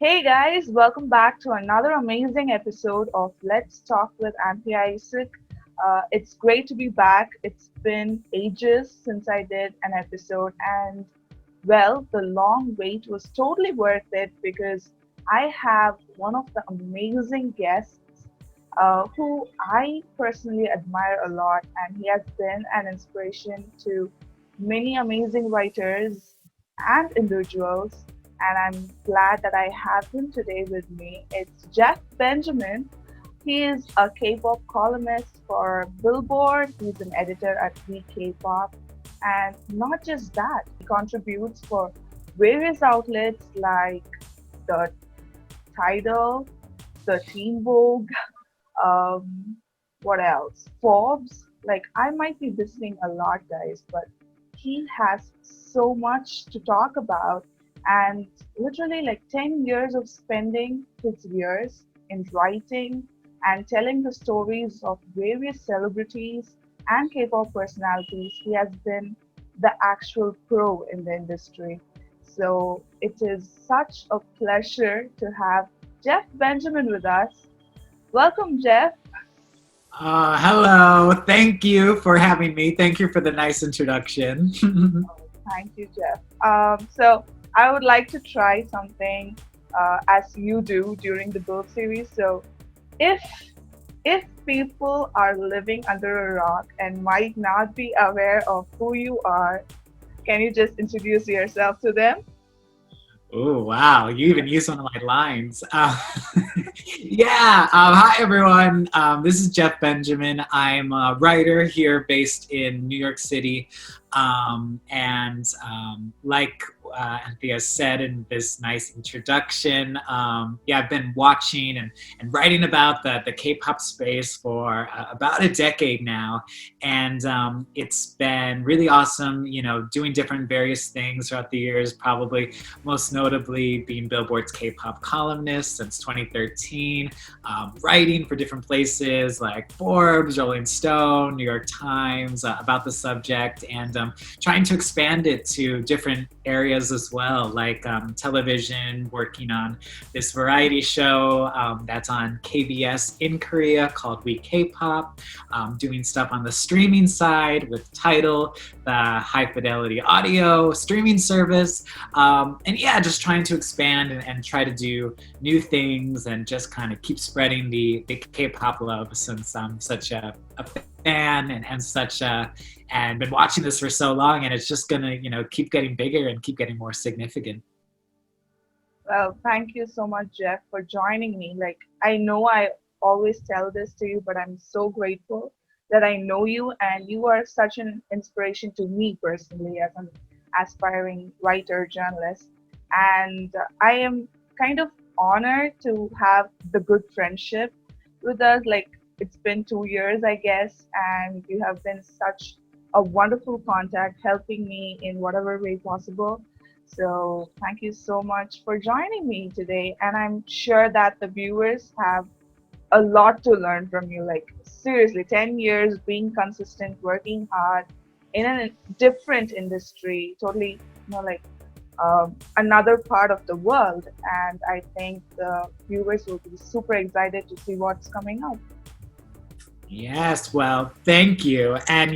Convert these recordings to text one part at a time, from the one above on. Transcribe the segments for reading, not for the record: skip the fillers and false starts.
Hey guys, welcome back to another amazing episode of Let's Talk with Anthea Isaac. It's great to be back. It's been ages since I did an episode, and well, the long wait was totally worth it because I have one of the amazing guests who I personally admire a lot, and he has been an inspiration to many amazing writers and individuals. And I'm glad that I have him today with me. It's Jeff Benjamin. He is a K-pop columnist for Billboard. He's an editor at We K-pop, and not just that, he contributes for various outlets like the Tidal, the Teen Vogue, um, what else? Forbes. Like I might be visiting a lot, guys, but he has so much to talk about, and literally like 10 years of spending his years in writing and telling the stories of various celebrities and K-pop personalities. He has been the actual pro in the industry. So it is such a pleasure to have Jeff Benjamin with us. Welcome, Jeff. Hello. Thank you for having me. Thank you for the nice introduction. Thank you, Jeff. So I would like to try something as you do during the Build series. So if if people are living under a rock and might not be aware of who you are, can you just introduce yourself to them? Oh, wow. You even used one of my lines. Yeah. Hi, everyone. This is Jeff Benjamin. I'm a writer here based in New York City. Like Anthea said in this nice introduction, yeah, I've been watching and writing about the K-pop space for about a decade now. And it's been really awesome, doing different various things throughout the years, probably most notably being Billboard's K-pop columnist since 2013, writing for different places like Forbes, Rolling Stone, New York Times about the subject, and trying to expand it to different areas as well, like television, working on this variety show that's on KBS in Korea called We K-pop, doing stuff on the streaming side with Tidal, the high fidelity audio streaming service, and yeah, just trying to expand and try to do new things and just kind of keep spreading the K-pop love, since I'm such a fan and such a and been watching this for so long, and it's just gonna keep getting bigger and keep getting more significant. Well, thank you so much, Jeff, for joining me. Like, I know I always tell this to you, but I'm so grateful that I know you, and you are such an inspiration to me personally as an aspiring writer, journalist. And I am kind of honored to have the good friendship with us. Like, it's been 2 years, I guess, and you have been such a wonderful contact, helping me in whatever way possible. So thank you so much for joining me today. And I'm sure that the viewers have a lot to learn from you. Like, seriously, 10 years being consistent, working hard in a different industry, totally, like another part of the world. And I think the viewers will be super excited to see what's coming out. Yes, well, thank you. And,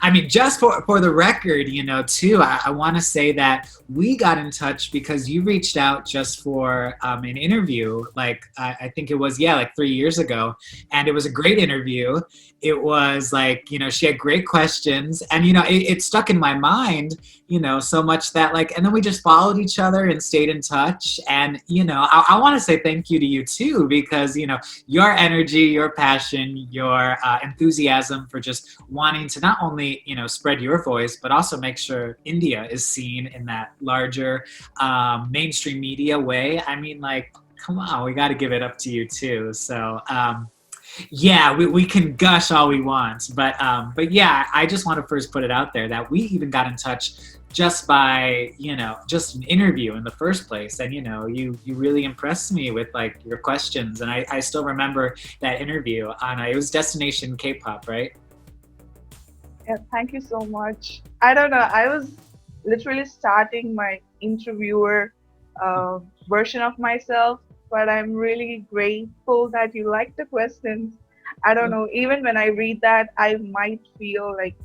I mean, just for the record, too, I want to say that we got in touch because you reached out just for an interview. Like, I think it was, yeah, like 3 years ago. And it was a great interview. It was like, she had great questions. And, it stuck in my mind, so much that, like, and then we just followed each other and stayed in touch. And, I want to say thank you to you, too, because, your energy, your passion, your enthusiasm for just wanting to not only spread your voice, but also make sure India is seen in that larger mainstream media way. I mean, like, come on, we got to give it up to you too. So yeah, we can gush all we want, but yeah, I just want to first put it out there that we even got in touch just by just an interview in the first place. And you really impressed me with like your questions, and I still remember that interview on it was Destination K-pop, right? Yeah, thank you so much. I don't know. I was literally starting my interviewer version of myself, but I'm really grateful that you like the questions. I don't know, even when I read that, I might feel like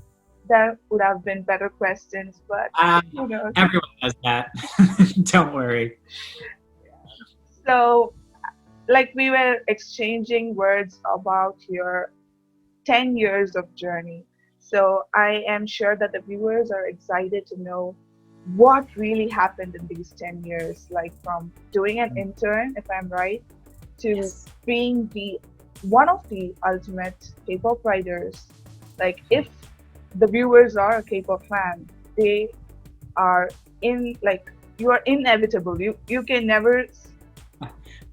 there would have been better questions, but Uh, who knows? Everyone does that. Don't worry. So, like we were exchanging words about your 10 years of journey. So, I am sure that the viewers are excited to know what really happened in these 10 years, like from doing an intern, if I'm right, to Yes. being the one of the ultimate K-pop writers. Like if the viewers are a K-pop fan, they are in like you are inevitable. You can never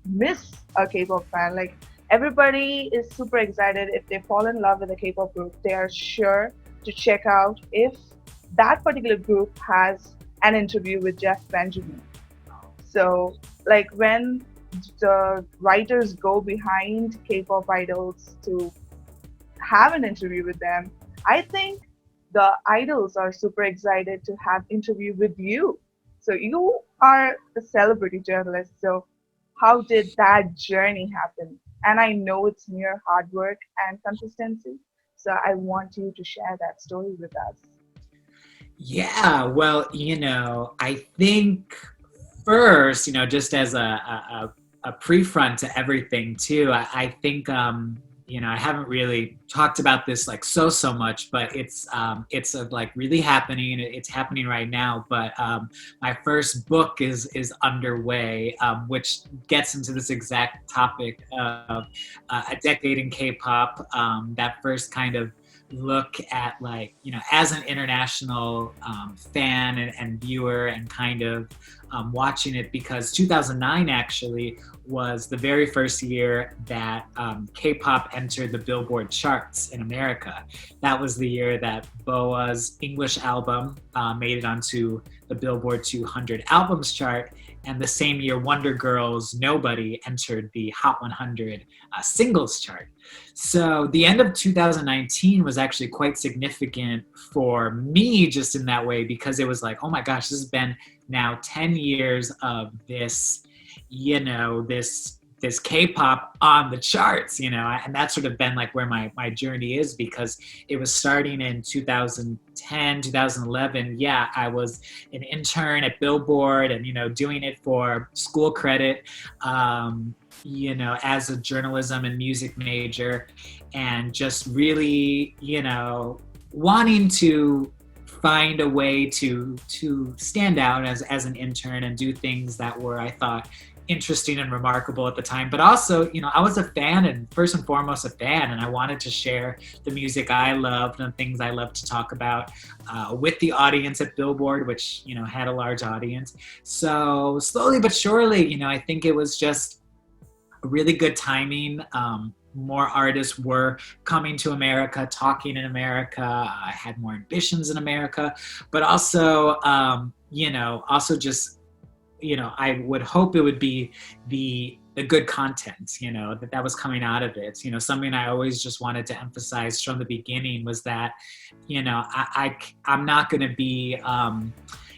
miss a K-pop fan. Like everybody is super excited if they fall in love with a K-pop group. They are sure to check out if that particular group has an interview with Jeff Benjamin. So, like when the writers go behind K-pop idols to have an interview with them, I think the idols are super excited to have interview with you. So you are a celebrity journalist. So how did that journey happen? And I know it's mere hard work and consistency. So I want you to share that story with us. Yeah, well, I think first, just as a prefront to everything too, I think, I haven't really talked about this like so much, but it's like really happening. It's happening right now. But my first book is underway, which gets into this exact topic of a decade in K-pop. That first kind of look at, like, as an international fan and viewer, and kind of watching it, because 2009 actually was the very first year that K-pop entered the Billboard charts in America. That was the year that Boa's English album made it onto the Billboard 200 albums chart, and the same year Wonder Girl's Nobody entered the Hot 100 singles chart. So the end of 2019 was actually quite significant for me, just in that way, because it was like, oh my gosh, this has been now 10 years of this, this K-pop on the charts, and that's sort of been like where my journey is, because it was starting in 2010, 2011. Yeah, I was an intern at Billboard, and, doing it for school credit, as a journalism and music major, and just really, wanting to find a way to stand out as an intern and do things that were, I thought, interesting and remarkable at the time. But also, I was a fan, and first and foremost a fan, and I wanted to share the music I loved and things I loved to talk about with the audience at Billboard, which, had a large audience. So slowly but surely, I think it was just really good timing. More artists were coming to America, talking in America. I had more ambitions in America, but also, also just, I would hope it would be the good content, that was coming out of it. Something I always just wanted to emphasize from the beginning was that, I'm not going to be,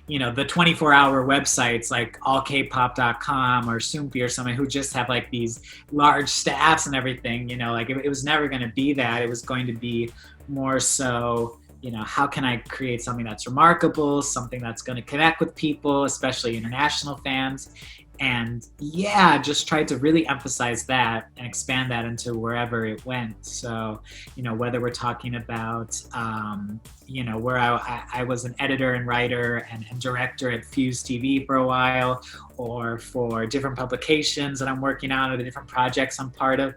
the 24-hour websites like allkpop.com or Soompi or something, who just have like these large staffs and everything, like it was never going to be that. It was going to be more so, how can I create something that's remarkable, something that's going to connect with people, especially international fans. And yeah, just tried to really emphasize that and expand that into wherever it went. So, whether we're talking about, where I was an editor and writer and director at Fuse TV for a while, or for different publications that I'm working on, or the different projects I'm part of,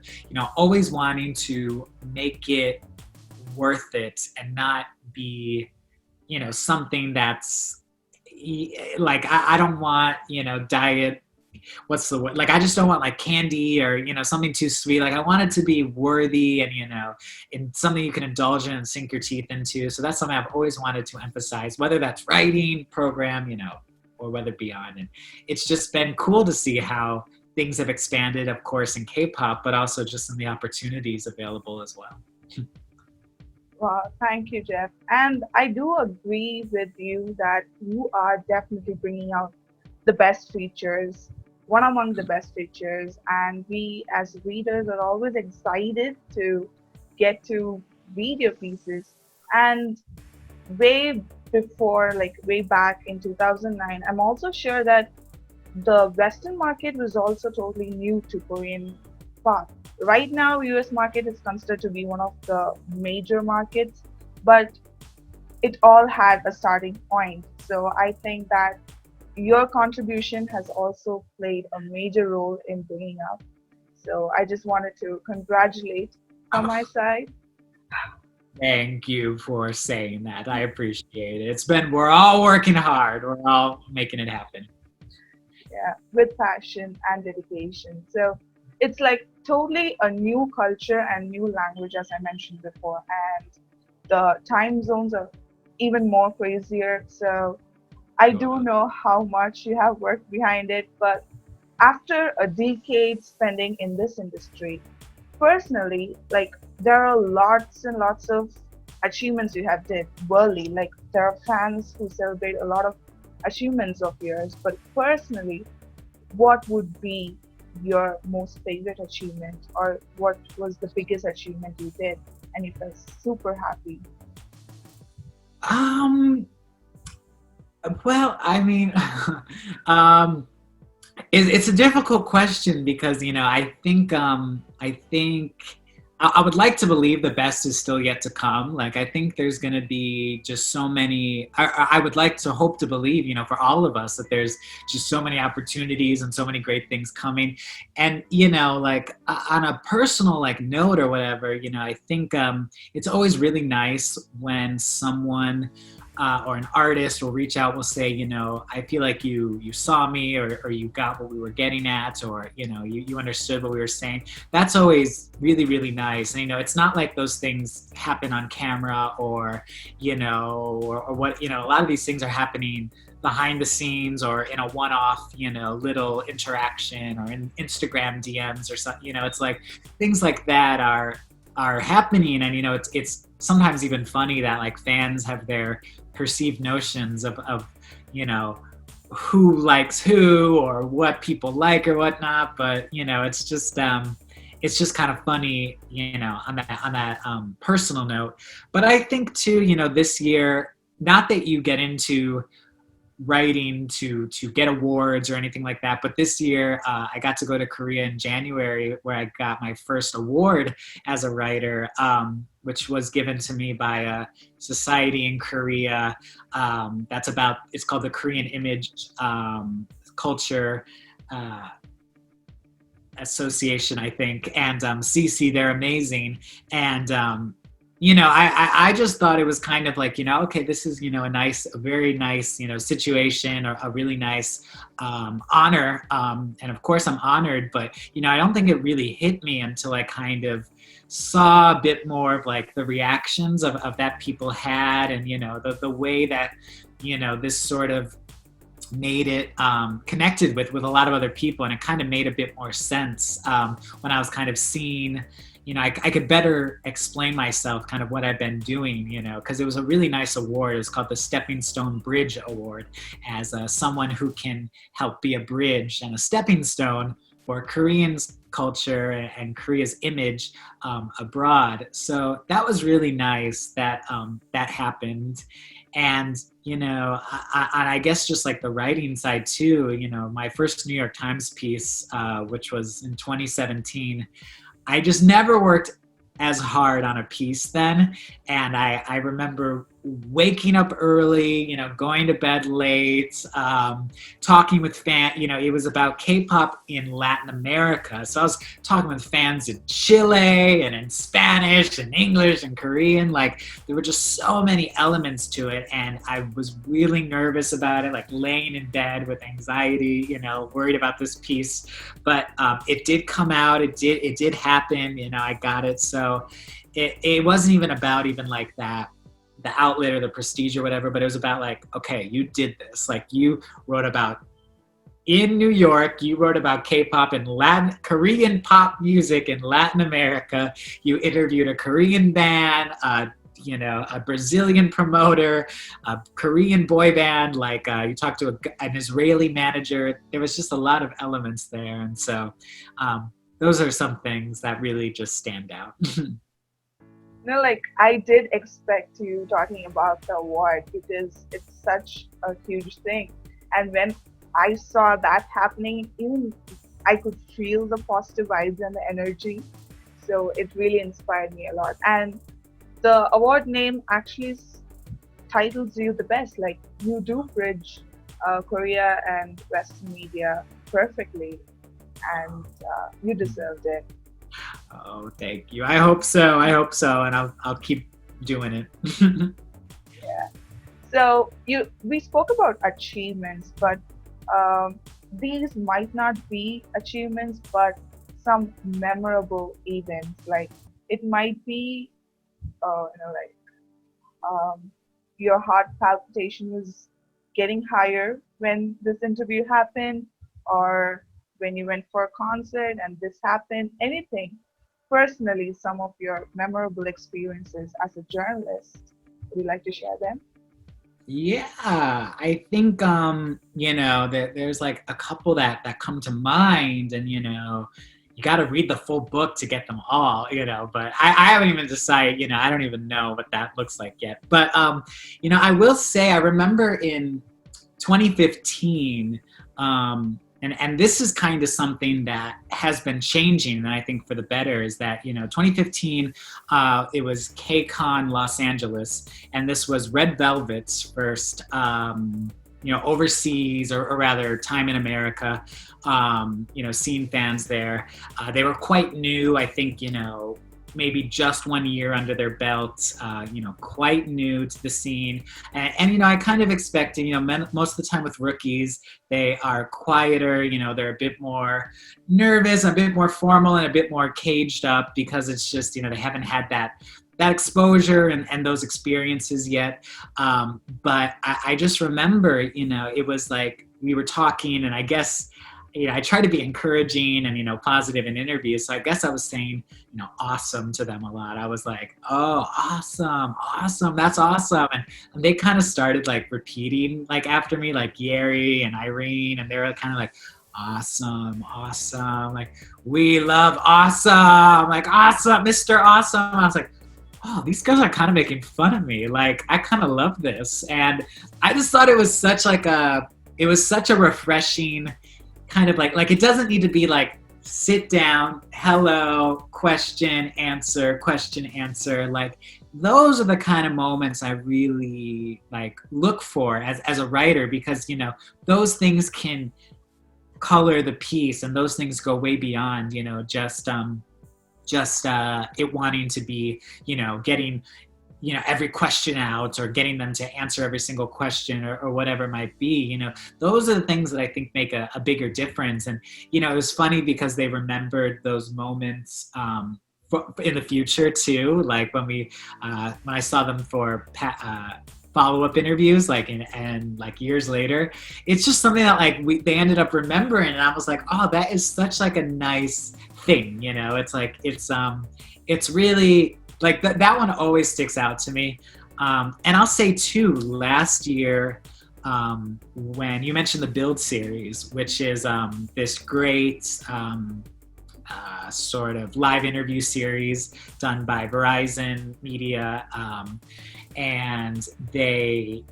always wanting to make it worth it and not be, something that's like, I don't want, diet, what's the word? Like, I just don't want like candy or, something too sweet. Like, I want it to be worthy and, and something you can indulge in and sink your teeth into. So that's something I've always wanted to emphasize, whether that's writing, program, or whether beyond. And it's just been cool to see how things have expanded, of course, in K-pop, but also just in the opportunities available as well. Wow, thank you, Jeff. And I do agree with you that you are definitely bringing out the best features, one among the best features, and we as readers are always excited to get to read your pieces. And way before, like way back in 2009, I'm also sure that the Western market was also totally new to Korean pop. Right now, US market is considered to be one of the major markets, but it all had a starting point. So I think that your contribution has also played a major role in bringing up. So I just wanted to congratulate from my Oh, side. thank you for saying that. I appreciate it. We're all working hard. We're all making it happen. Yeah, with passion and dedication. So it's like totally a new culture and new language, as I mentioned before, and the time zones are even more crazier. So I do Uh, know how much you have worked behind it, but after a decade spending in this industry, personally, like there are lots and lots of achievements you have did worldly. Like there are fans who celebrate a lot of achievements of yours, but personally, what would be your most favorite achievement, or what was the biggest achievement you did and you felt super happy? Um, well, I mean, um, it's a difficult question because I would like to believe the best is still yet to come. Like I think there's going to be just so many. I would like to hope to believe, for all of us that there's just so many opportunities and so many great things coming. And like on a personal like note or whatever, I think it's always really nice when someone or an artist will reach out, will say, I feel like you saw me, or you got what we were getting at, or you understood what we were saying. That's always really, really nice. And it's not like those things happen on camera, or or what, a lot of these things are happening behind the scenes, or in a one-off, little interaction, or in Instagram DMs or something. It's like things like that are happening. And it's sometimes even funny that like fans have their perceived notions of who likes who, or what people like or whatnot. But it's just kind of funny, on that personal note. But I think too, this year, not that you get into writing to get awards or anything like that, but this year I got to go to Korea in January, where I got my first award as a writer, which was given to me by a society in Korea, it's called the Korean Image Culture Association, I think. And CC, they're amazing. And I just thought it was kind of like, okay, this is, a very nice, situation, or a really nice honor. And of course I'm honored, but, I don't think it really hit me until I kind of saw a bit more of like the reactions of that people had, and, the way that, this sort of made it connected with a lot of other people. And it kind of made a bit more sense when I was kind of seeing, I could better explain myself, kind of what I've been doing, because it was a really nice award. It was called the Stepping Stone Bridge Award, as someone who can help be a bridge and a stepping stone for Koreans' culture and Korea's image abroad. So that was really nice that that happened. And I guess just like the writing side too, my first New York Times piece, which was in 2017, I just never worked as hard on a piece then. And I remember waking up early, going to bed late, talking with fans. It was about K-pop in Latin America. So I was talking with fans in Chile and in Spanish and English and Korean. Like there were just so many elements to it. And I was really nervous about it, like laying in bed with anxiety, worried about this piece. But it did come out. It did happen. I got it. So it wasn't even about even like that, the outlet or the prestige or whatever, but it was about like, okay, you did this. Like you wrote about in New York, you wrote about K-pop and Korean pop music in Latin America. You interviewed a Korean band, a Brazilian promoter, a Korean boy band, like you talked to an Israeli manager. There was just a lot of elements there. And so those are some things that really just stand out. Like I did expect you talking about the award because it's such a huge thing. And when I saw that happening, even I could feel the positive vibes and the energy. So it really inspired me a lot. And the award name actually titles you the best. Like you do bridge Korea and Western media perfectly, and you deserved it. Oh, thank you. I hope so. I hope so. And I'll keep doing it. Yeah. So we spoke about achievements, but these might not be achievements, but some memorable events. Like it might be, like your heart palpitation was getting higher when this interview happened, or when you went for a concert and this happened. Anything. Personally, some of your memorable experiences as a journalist. Would you like to share them? Yeah, I think there's like a couple that come to mind, and you got to read the full book to get them all, but I haven't even decided, I don't even know what that looks like yet. But I will say I remember in 2015, and this is kind of something that has been changing, and I think for the better, is that 2015 it was KCON Los Angeles, and this was Red Velvet's first overseas, or rather time in America, seeing fans there. They were quite new, I think, maybe just 1 year under their belt, quite new to the scene. And I kind of expected, most of the time with rookies, they are quieter, they're a bit more nervous, a bit more formal, and a bit more caged up, because it's just, they haven't had that exposure and those experiences yet. But I just remember, it was like we were talking, and I guess, I try to be encouraging and, positive in interviews. So I guess I was saying, awesome to them a lot. I was like, oh, awesome, that's awesome. And they kind of started like repeating like after me, like Yeri and Irene, and they were kind of like, awesome, like, we love awesome, like awesome, Mr. Awesome. I was like, oh, these guys are kind of making fun of me. Like, I kind of love this. And I just thought it was such a refreshing kind of like it doesn't need to be like sit down, hello, question, answer. Like, those are the kind of moments I really like look for as a writer, because those things can color the piece, and those things go way beyond just it wanting to be getting every question out, or getting them to answer every single question, or whatever it might be. Those are the things that I think make a bigger difference. And it was funny because they remembered those moments in the future too, like when I saw them for follow-up interviews, like and like years later. It's just something that like they ended up remembering, and I was like, oh, that is such like a nice thing. It's like it's really like that one always sticks out to me. And I'll say too, last year, when you mentioned the Build series, which is this great sort of live interview series done by Verizon Media, and they,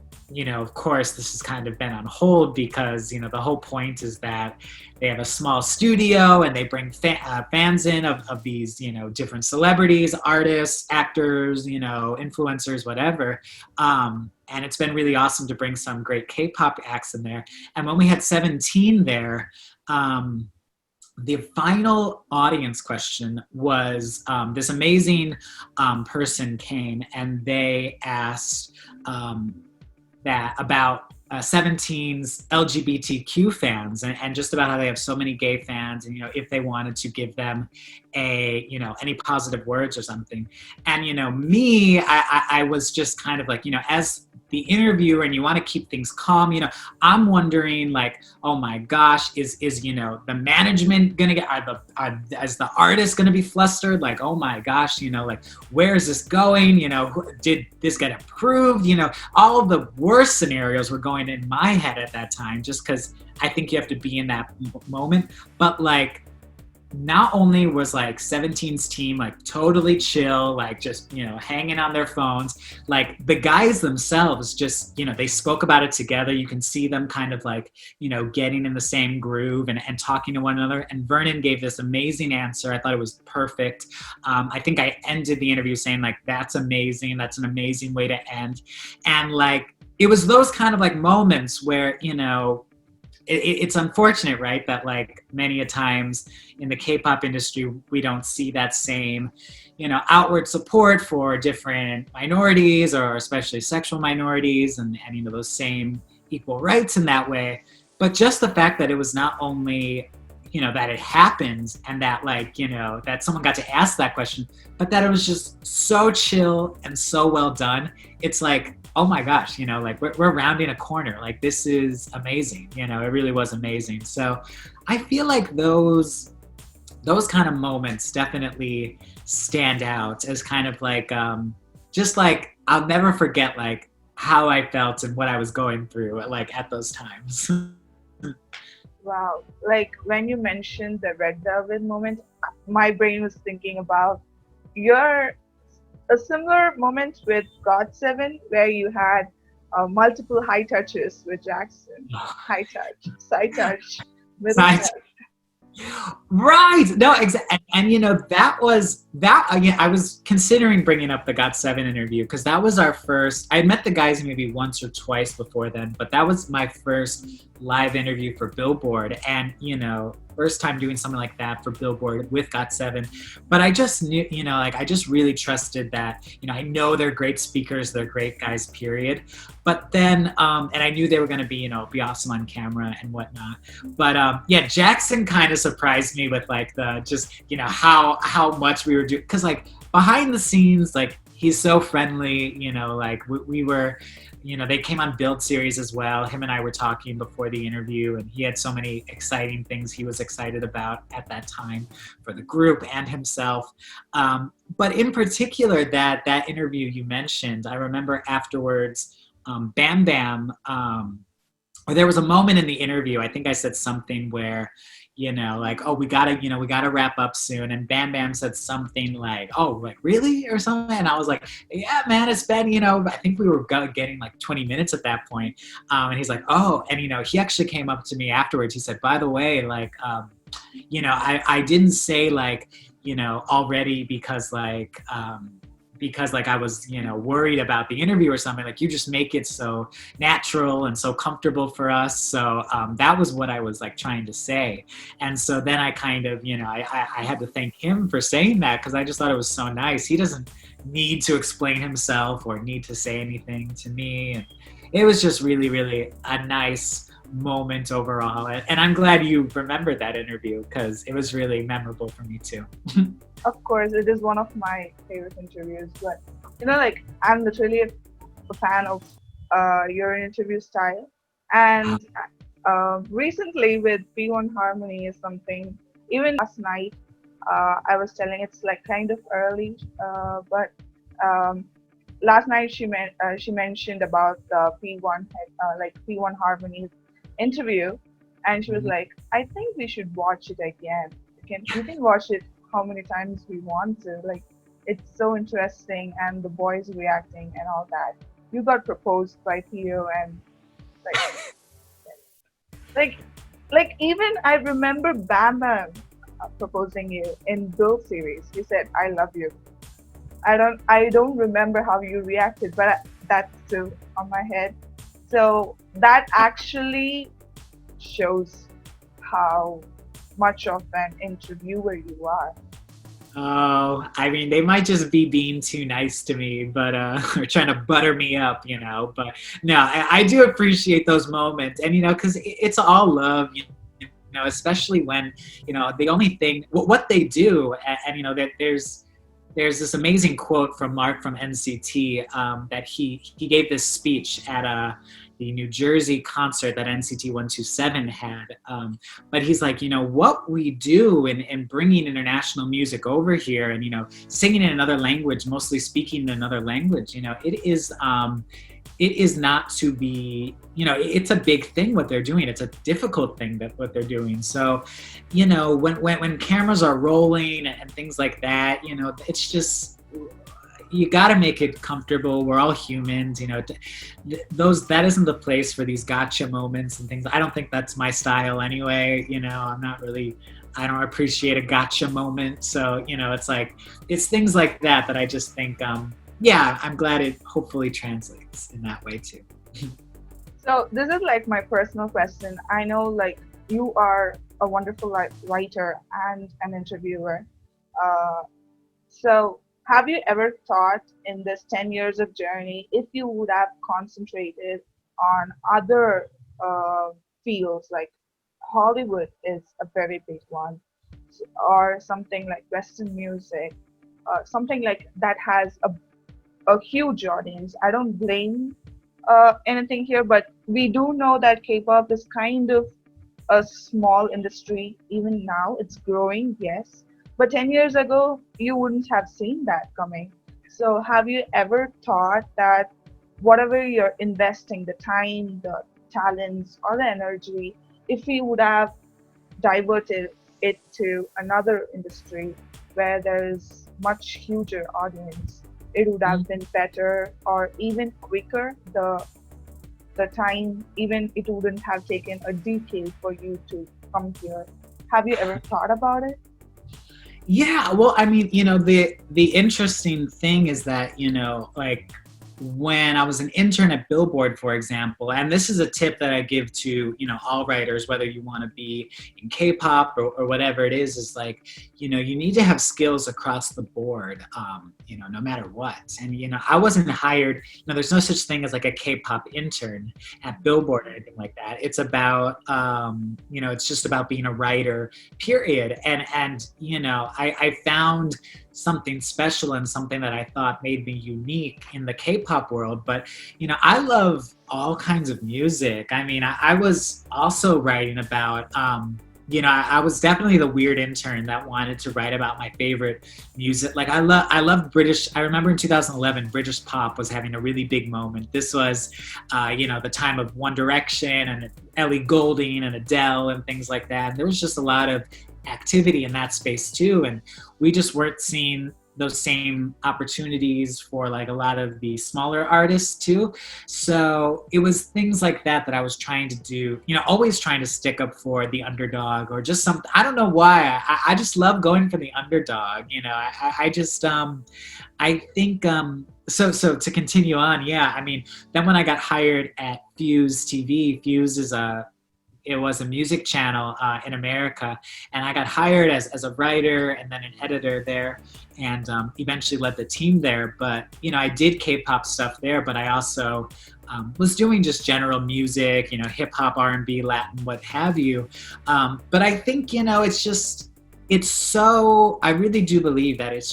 of course, this has kind of been on hold because, the whole point is that they have a small studio and they bring fans in of these, different celebrities, artists, actors, influencers, whatever. And it's been really awesome to bring some great K-pop acts in there. And when we had 17 there, the final audience question was this amazing person came, and they asked that about 17's LGBTQ fans, and just about how they have so many gay fans, and if they wanted to give them any positive words or something. And me, I was just kind of like, as the interviewer, and you want to keep things calm, I'm wondering like, oh my gosh, is the management gonna get, is the artist gonna be flustered, like, oh my gosh, like, where is this going, did this get approved, all of the worst scenarios were going in my head at that time, just because I think you have to be in that moment. But like, not only was like 17's team like totally chill, like just hanging on their phones, like the guys themselves just they spoke about it together. You can see them kind of like getting in the same groove and talking to one another. And Vernon gave this amazing answer. I thought it was perfect. I think I ended the interview saying like, that's amazing, that's an amazing way to end. And like, it was those kind of like moments where it's unfortunate, right, that like many a times in the K-pop industry, we don't see that same, outward support for different minorities, or especially sexual minorities, and those same equal rights in that way. But just the fact that it was not only, that it happened, and that like, that someone got to ask that question, but that it was just so chill and so well done. It's like, oh my gosh, like we're rounding a corner. Like, this is amazing. It really was amazing. So I feel like those kind of moments definitely stand out as kind of like, just like, I'll never forget like how I felt and what I was going through like at those times. Wow. Like when you mentioned the red velvet moment, my brain was thinking about a similar moment with GOT7, where you had multiple high touches with Jackson. High touch, side touch, middle touch. Right. No, exactly. And that was that again. I was considering bringing up the GOT7 interview because that was our first. I met the guys maybe once or twice before then, but that was my first live interview for Billboard, and first time doing something like that for Billboard with GOT7. But I just knew, like I just really trusted that, I know they're great speakers, they're great guys, period. But then, and I knew they were going to be, be awesome on camera and whatnot. But yeah, Jackson kind of surprised me with like the just, how much we were doing. Because like behind the scenes, like he's so friendly, like we were, they came on Build series as well. Him and I were talking before the interview, and he had so many exciting things he was excited about at that time for the group and himself. But in particular, that interview you mentioned, I remember afterwards, Bam Bam, or there was a moment in the interview, I think I said something where, like, oh, we gotta wrap up soon. And Bam Bam said something like, oh, like, really? Or something. And I was like, yeah, man, it's been, I think we were getting like 20 minutes at that point. And he's like, oh, and, he actually came up to me afterwards. He said, by the way, like, I didn't say like, already because like I was, worried about the interview or something. Like, you just make it so natural and so comfortable for us. So that was what I was like trying to say. And so then I kind of, I had to thank him for saying that, because I just thought it was so nice. He doesn't need to explain himself or need to say anything to me. And it was just really, really a nice moment overall. And I'm glad you remembered that interview, because it was really memorable for me too. Of course, it is one of my favorite interviews. But like, I'm literally a fan of your interview style. And recently with P1 Harmony is something. Even last night, I was telling, it's like kind of early, but last night she mentioned about the P1 like P1 Harmony's interview, and she was like, I think we should watch it again. We can watch it how many times we want to. Like, it's so interesting, and the boys reacting and all that. You got proposed by Theo, and like even I remember Bam Bam proposing you in Build series. He said, I love you. I don't remember how you reacted, but that's still on my head. So that actually shows how much of an interviewer you are. Oh, I mean, they might just be being too nice to me, but or trying to butter me up, you know. But no, I do appreciate those moments, and you know, because it's all love, you know, especially when you know the only thing what they do, and you know that there's this amazing quote from Mark from NCT that he gave this speech at the New Jersey concert that NCT 127 had. But he's like, you know, what we do in bringing international music over here and, you know, singing in another language, mostly speaking in another language, you know, it is not to be, you know, it's a big thing what they're doing. It's a difficult thing that what they're doing. So, you know, when cameras are rolling and things like that, you know, it's just, you got to make it comfortable. We're all humans, you know. That isn't the place for these gotcha moments and things. I don't think that's my style anyway. You know, I'm not really. I don't appreciate a gotcha moment. So you know, it's like it's things like that that I just think. Yeah, I'm glad it hopefully translates in that way too. So this is like my personal question. I know like you are a wonderful writer and an interviewer. Uh, so have you ever thought in this 10 years of journey if you would have concentrated on other uh, fields like Hollywood is a very big one, or something like Western music, something like that has a huge audience. I don't blame anything here, but we do know that K-pop is kind of a small industry. Even now, it's growing, yes. But 10 years ago, you wouldn't have seen that coming. So, have you ever thought that whatever you're investing, the time, the talents, or the energy, if you would have diverted it to another industry where there is much huger audience, it would have been better or even quicker. The time, even it wouldn't have taken a decade for you to come here. Have you ever thought about it? Yeah, well, I mean, you know, the interesting thing is that, you know, like when I was an intern at Billboard, for example, and this is a tip that I give to, you know, all writers, whether you want to be in K-pop or whatever it is like, you know, you need to have skills across the board, you know, no matter what. And, you know, I wasn't hired, you know, there's no such thing as like a K-pop intern at Billboard or anything like that. It's about, you know, it's just about being a writer, period. And you know, I found something special and something that I thought made me unique in the K-pop world. But, you know, I love all kinds of music. I mean, I was also writing about, you know, I was definitely the weird intern that wanted to write about my favorite music. Like I love British. I remember in 2011, British pop was having a really big moment. This was, you know, the time of One Direction and Ellie Goulding and Adele and things like that. And there was just a lot of activity in that space too, and we just weren't seeing those same opportunities for like a lot of the smaller artists too. So it was things like that that I was trying to do, you know, always trying to stick up for the underdog or just something. I don't know why. I just love going for the underdog, you know. I just I think so to continue on, yeah, I mean, then when I got hired at Fuse TV, Fuse is it was a music channel in America, and I got hired as a writer and then an editor there, and eventually led the team there. But you know, I did K-pop stuff there, but I also was doing just general music, you know, hip hop, R&B, Latin, what have you. But I think, you know, it's so. I really do believe that it's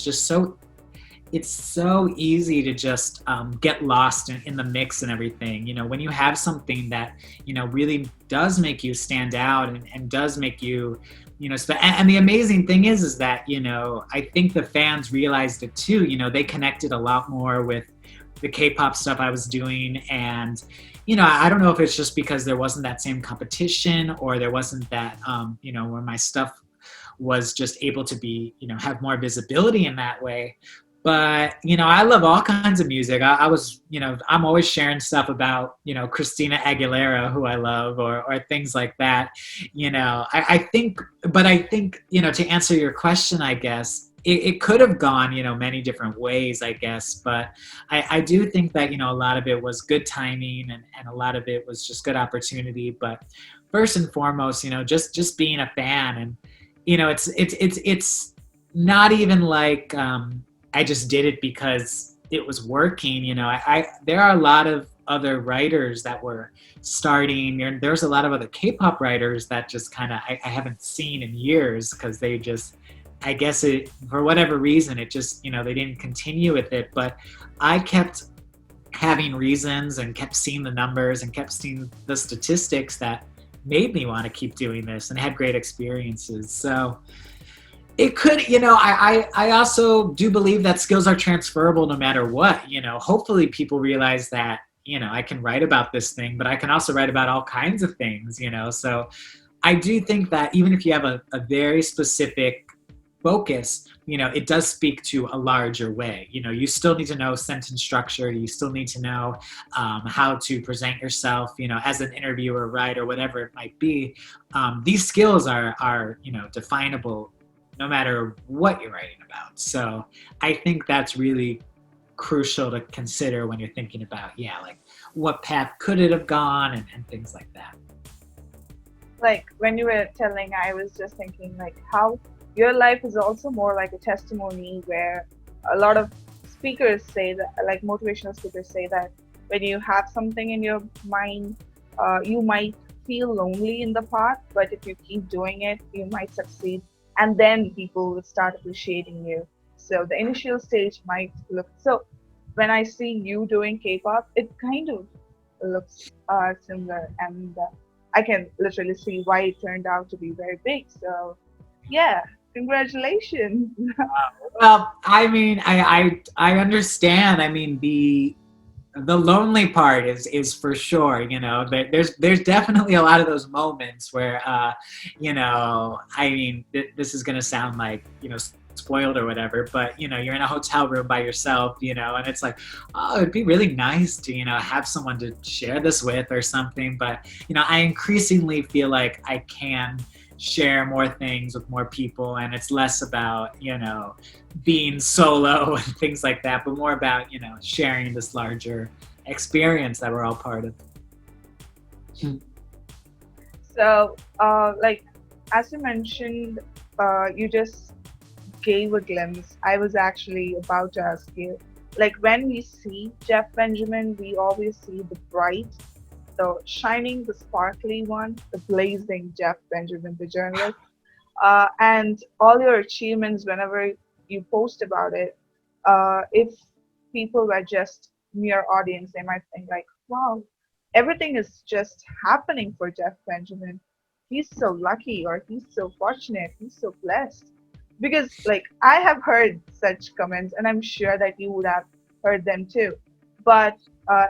so easy to just get lost in the mix and everything. You know, when you have something that, you know, really does make you stand out and does make you, you know, and the amazing thing is that, you know, I think the fans realized it too. You know, they connected a lot more with the K-pop stuff I was doing. And, you know, I don't know if it's just because there wasn't that same competition or there wasn't that, you know, where my stuff was just able to be, you know, have more visibility in that way. But, you know, I love all kinds of music. I was, you know, I'm always sharing stuff about, you know, Christina Aguilera, who I love, or things like that. You know, I think, but I think, you know, to answer your question, I guess, it could have gone, you know, many different ways, I guess. But I do think that, you know, a lot of it was good timing and a lot of it was just good opportunity. But first and foremost, you know, just being a fan and, you know, it's not even like I just did it because it was working. You know, there are a lot of other writers that were starting. There's a lot of other K-pop writers that just kind of I haven't seen in years because they just, I guess it, for whatever reason, it just, you know, they didn't continue with it. But I kept having reasons and kept seeing the numbers and kept seeing the statistics that made me want to keep doing this and had great experiences. So it could, you know, I also do believe that skills are transferable no matter what. You know, hopefully people realize that, you know, I can write about this thing, but I can also write about all kinds of things, you know. So I do think that even if you have a very specific focus, you know, it does speak to a larger way. You know, you still need to know sentence structure. You still need to know how to present yourself, you know, as an interviewer, writer, whatever it might be. These skills are, you know, definable no matter what you're writing about. So I think that's really crucial to consider when you're thinking about, yeah, like what path could it have gone and things like that. Like when you were telling, I was just thinking like how your life is also more like a testimony where a lot of speakers say that, like motivational speakers say that when you have something in your mind, you might feel lonely in the path, but if you keep doing it, you might succeed. And then people will start appreciating you. So the initial stage might look so. When I see you doing K-pop, it kind of looks similar, and I can literally see why it turned out to be very big. So, yeah, congratulations. Well, I mean, I understand. I mean, the lonely part is for sure. You know, there's definitely a lot of those moments where, you know, I mean, this is gonna sound like, you know, spoiled or whatever, but you know, you're in a hotel room by yourself, you know, and it's like, oh, it'd be really nice to, you know, have someone to share this with or something. But you know, I increasingly feel like I can share more things with more people, and it's less about, you know, being solo and things like that, but more about, you know, sharing this larger experience that we're all part of. So, like as you mentioned, you just gave a glimpse. I was actually about to ask you, like when we see Jeff Benjamin, we always see the bright, the shining, the sparkly one, the blazing Jeff Benjamin, the journalist, and all your achievements. Whenever you post about it, if people were just mere audience, they might think like, "Wow, everything is just happening for Jeff Benjamin. He's so lucky, or he's so fortunate, he's so blessed." Because like I have heard such comments, and I'm sure that you would have heard them too. But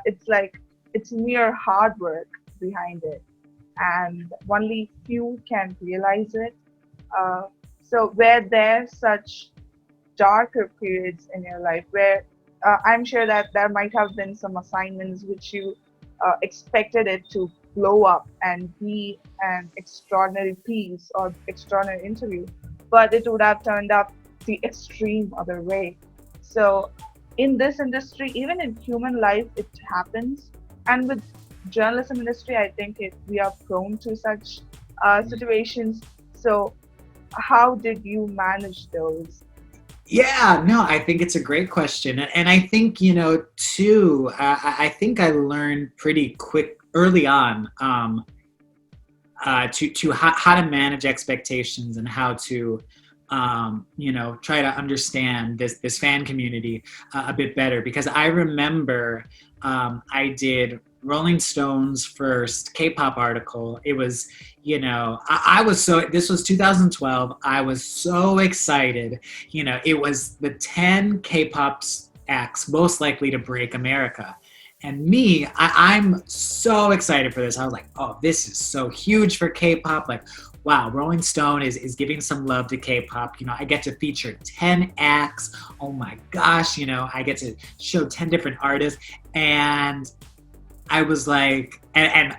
it's like it's mere hard work behind it, and only few can realize it. Uh, so were there such darker periods in your life where I'm sure that there might have been some assignments which you expected it to blow up and be an extraordinary piece or extraordinary interview, but it would have turned up the extreme other way. So, in this industry, even in human life, it happens. And with journalism industry, I think we are prone to such situations. So, how did you manage those? Yeah, no, I think it's a great question. And I think, you know, too, I think I learned pretty quick early on to how to manage expectations and how to, you know, try to understand this fan community a bit better. Because I remember I did Rolling Stone's first K-pop article. It was, you know, I was so, this was 2012. I was so excited. You know, it was the 10 K-pop acts most likely to break America. And me, I'm so excited for this. I was like, oh, this is so huge for K-pop. Like, wow, Rolling Stone is giving some love to K-pop. You know, I get to feature 10 acts. Oh my gosh, you know, I get to show 10 different artists. And I was like, and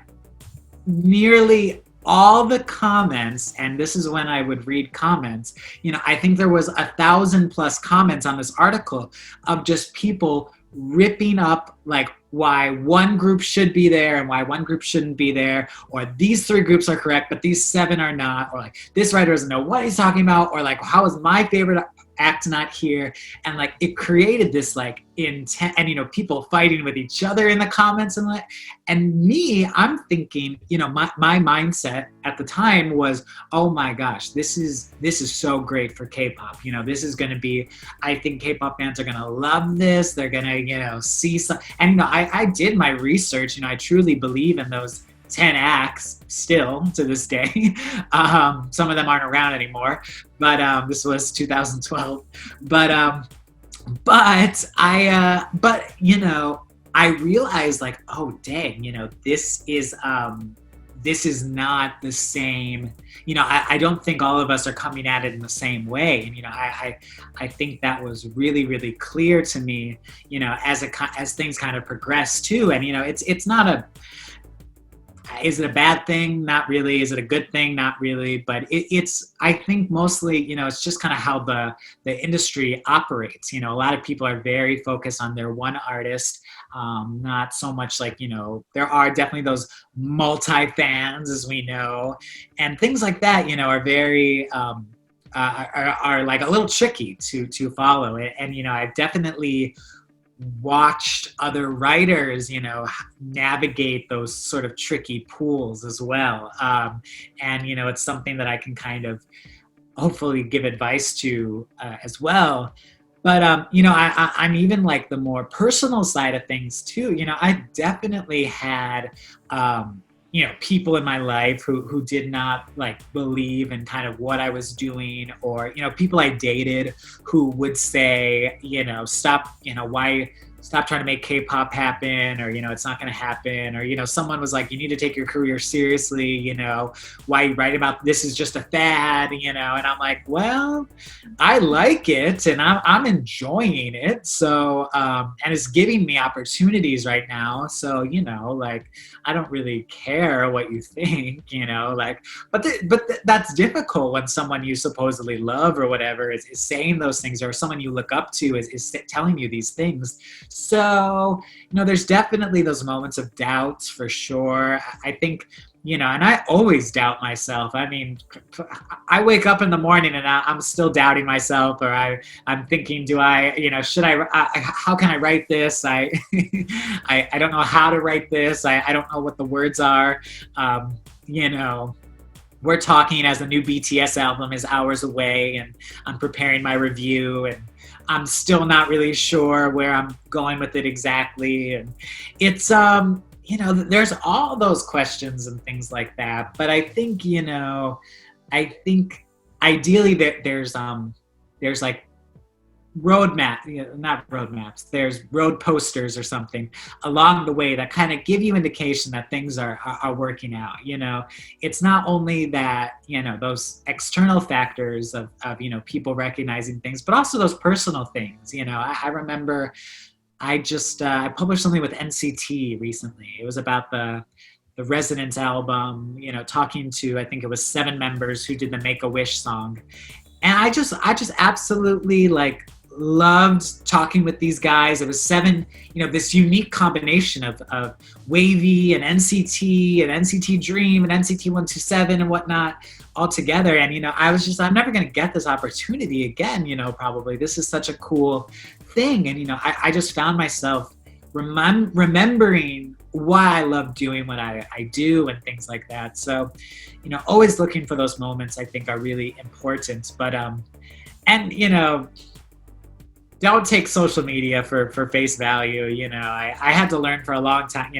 nearly all the comments, and this is when I would read comments, you know, I think there was 1,000+ comments on this article of just people ripping up like why one group should be there and why one group shouldn't be there, or these 3 groups are correct but these 7 are not, or like this writer doesn't know what he's talking about, or like how is my favorite act not here. And like it created this like intent, and people fighting with each other in the comments, and like, and me, I'm thinking, my mindset at the time was, oh my gosh, this is so great for K-pop. This is going to be, I think K-pop fans are going to love this. They're going to see some, and I did my research. I truly believe in those 10 acts still to this day. Some of them aren't around anymore, but this was 2012. But I realized like, oh dang, this is not the same. I don't think all of us are coming at it in the same way. And I think that was really, really clear to me. As things kind of progress too. And it's not a. Is it a bad thing? Not really. Is it a good thing? Not really. But it's, I think mostly, it's just kind of how the industry operates. A lot of people are very focused on their one artist, not so much like, there are definitely those multi-fans, as we know, and things like that, are very, are like a little tricky to follow it. And, I've definitely watched other writers, navigate those sort of tricky pools as well. And, it's something that I can kind of hopefully give advice to as well. But, I'm even like the more personal side of things too. I definitely had, people in my life who did not like believe in kind of what I was doing, or, people I dated who would say, stop, stop trying to make K-pop happen, or, it's not going to happen. Or, someone was like, you need to take your career seriously, why you write about this is just a fad, and I'm like, well, I like it and I'm enjoying it. So, and it's giving me opportunities right now. So, like, I don't really care what you think, like, but that's difficult when someone you supposedly love or whatever is saying those things, or someone you look up to is telling you these things. So, there's definitely those moments of doubts for sure. I think, and I always doubt myself. I mean, I wake up in the morning and I'm still doubting myself, or I'm thinking, should I, how can I write this? I don't know how to write this. I don't know what the words are. We're talking as the new BTS album is hours away, and I'm preparing my review, and I'm still not really sure where I'm going with it exactly. And it's, there's all those questions and things like that. But I think, ideally that there's like not roadmaps, there's road posters or something along the way that kind of give you indication that things are working out. It's not only that, those external factors of people recognizing things, but also those personal things. I remember I published something with NCT recently. It was about the Resonance album, talking to, I think it was 7 members who did the Make-A-Wish song. And I just absolutely like loved talking with these guys. It was 7, this unique combination of Wavy and NCT Dream and NCT 127 and whatnot all together. And, I was just, I'm never going to get this opportunity again, probably. This is such a cool thing. And, I just found myself remembering why I love doing what I do and things like that. So, always looking for those moments I think are really important. But, and, don't take social media for face value. I had to learn for a long time.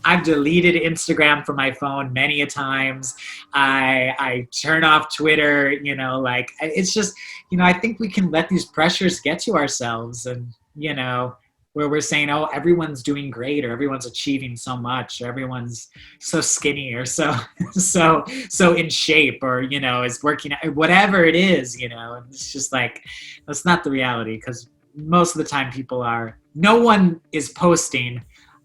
I've deleted Instagram from my phone many a times. I turn off Twitter, like it's just, I think we can let these pressures get to ourselves, and, where we're saying, oh, everyone's doing great, or everyone's achieving so much, or everyone's so skinny, or so in shape, or, is working, whatever it is, and it's just like, that's not the reality, because most of the time no one is posting,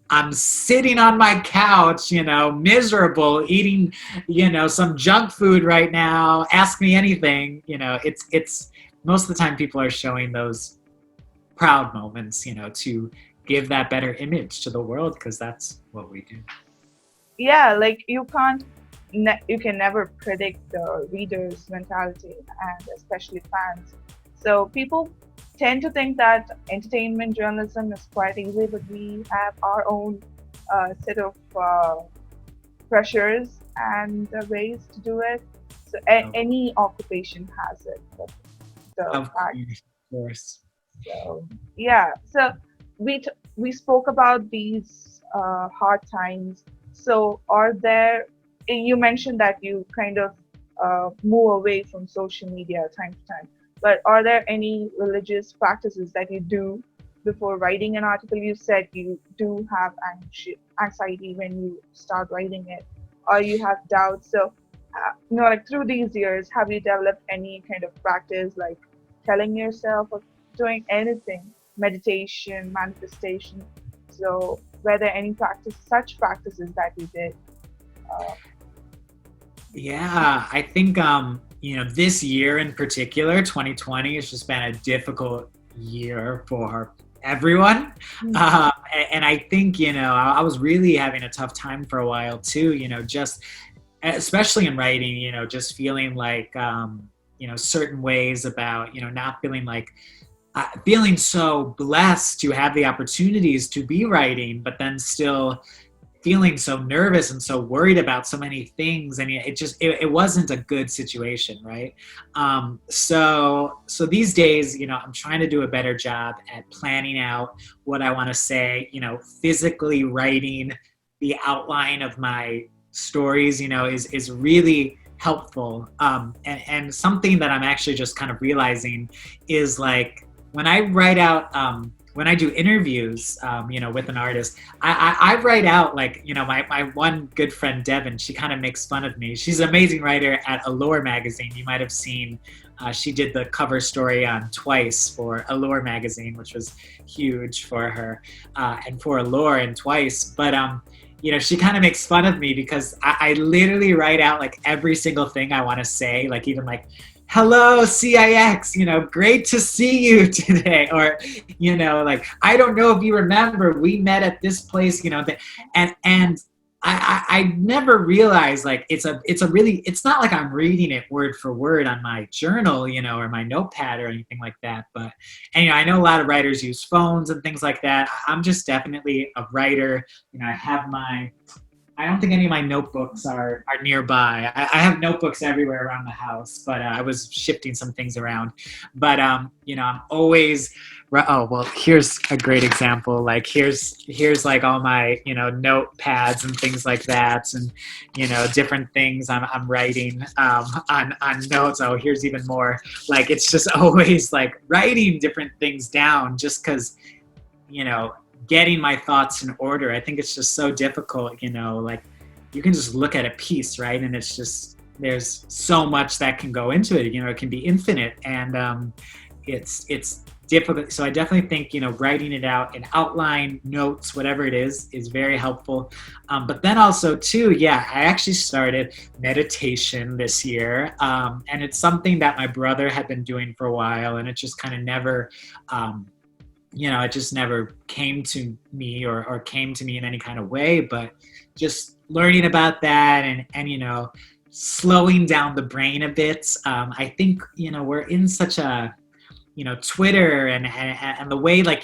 I'm sitting on my couch, miserable, eating, some junk food right now, ask me anything, it's most of the time people are showing those proud moments, to give that better image to the world, because that's what we do. Yeah, like you can never predict the reader's mentality and especially fans. So people tend to think that entertainment journalism is quite easy, but we have our own set of pressures and ways to do it. So Oh, any occupation has it, but the of fact. course. So yeah, so we spoke about these hard times. So are there? You mentioned that you kind of move away from social media time to time. But are there any religious practices that you do before writing an article? You said you do have anxiety when you start writing it, or you have doubts. So, like through these years, have you developed any kind of practice, like telling yourself or doing anything, meditation, manifestation? So, were there any such practices that you did? Uh, Yeah, I think this year in particular, 2020, has just been a difficult year for everyone. mm, And I think, I was really having a tough time for a while too, just especially in writing, just feeling like certain ways about, not feeling like feeling so blessed to have the opportunities to be writing, but then still feeling so nervous and so worried about so many things, and it wasn't a good situation, right? So these days, I'm trying to do a better job at planning out what I want to say, physically writing the outline of my stories, is really helpful. And something that I'm actually just kind of realizing is like when I write out when I do interviews, with an artist, I write out like, my one good friend, Devin, she kind of makes fun of me. She's an amazing writer at Allure magazine. You might have seen, she did the cover story on Twice for Allure magazine, which was huge for her, and for Allure and Twice. But, she kind of makes fun of me because I literally write out like every single thing I want to say, like even like, hello CIX, great to see you today, or like, I don't know if you remember, we met at this place, and I never realized like it's not like I'm reading it word for word on my journal, or my notepad or anything like that. But and I know a lot of writers use phones and things like that. I'm just definitely a writer. I don't think any of my notebooks are nearby. I have notebooks everywhere around the house, but I was shifting some things around. But I'm always. Oh well, here's a great example. Like here's like all my notepads and things like that, and different things I'm writing on notes. Oh, here's even more. Like it's just always like writing different things down, just because getting my thoughts in order. I think it's just so difficult, like you can just look at a piece, right? And it's just, there's so much that can go into it, it can be infinite, and it's difficult. So I definitely think, writing it out in outline, notes, whatever it is very helpful. But then also too, yeah, I actually started meditation this year. And it's something that my brother had been doing for a while, and it just kind of never, it just never came to me or came to me in any kind of way. But just learning about that and slowing down the brain a bit. I think, we're in such a, Twitter and the way, like,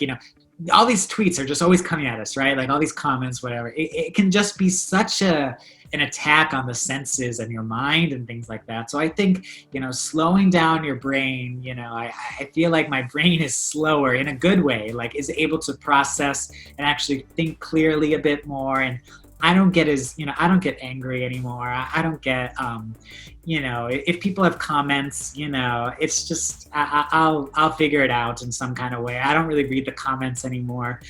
all these tweets are just always coming at us, right? Like all these comments, whatever. It can just be such an attack on the senses and your mind and things like that. So I think, slowing down your brain, I feel like my brain is slower in a good way, like is able to process and actually think clearly a bit more. And I don't get I don't get angry anymore. I don't get, if people have comments, it's just, I'll figure it out in some kind of way. I don't really read the comments anymore.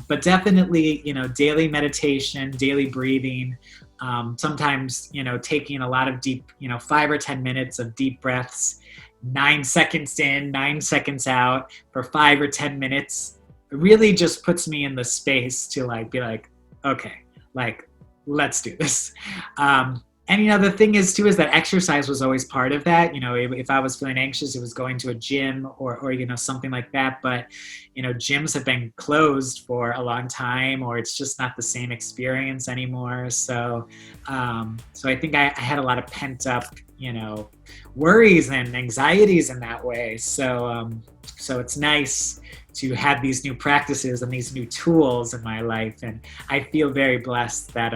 But definitely, daily meditation, daily breathing, sometimes, taking a lot of deep, 5 or 10 minutes of deep breaths, 9 seconds in, 9 seconds out for 5 or 10 minutes, it really just puts me in the space to like, be like, okay, like, let's do this. And the thing is too is that exercise was always part of that. If I was feeling anxious, it was going to a gym or something like that. But gyms have been closed for a long time, or it's just not the same experience anymore. So I think I had a lot of pent up worries and anxieties in that way. So it's nice to have these new practices and these new tools in my life, and I feel very blessed that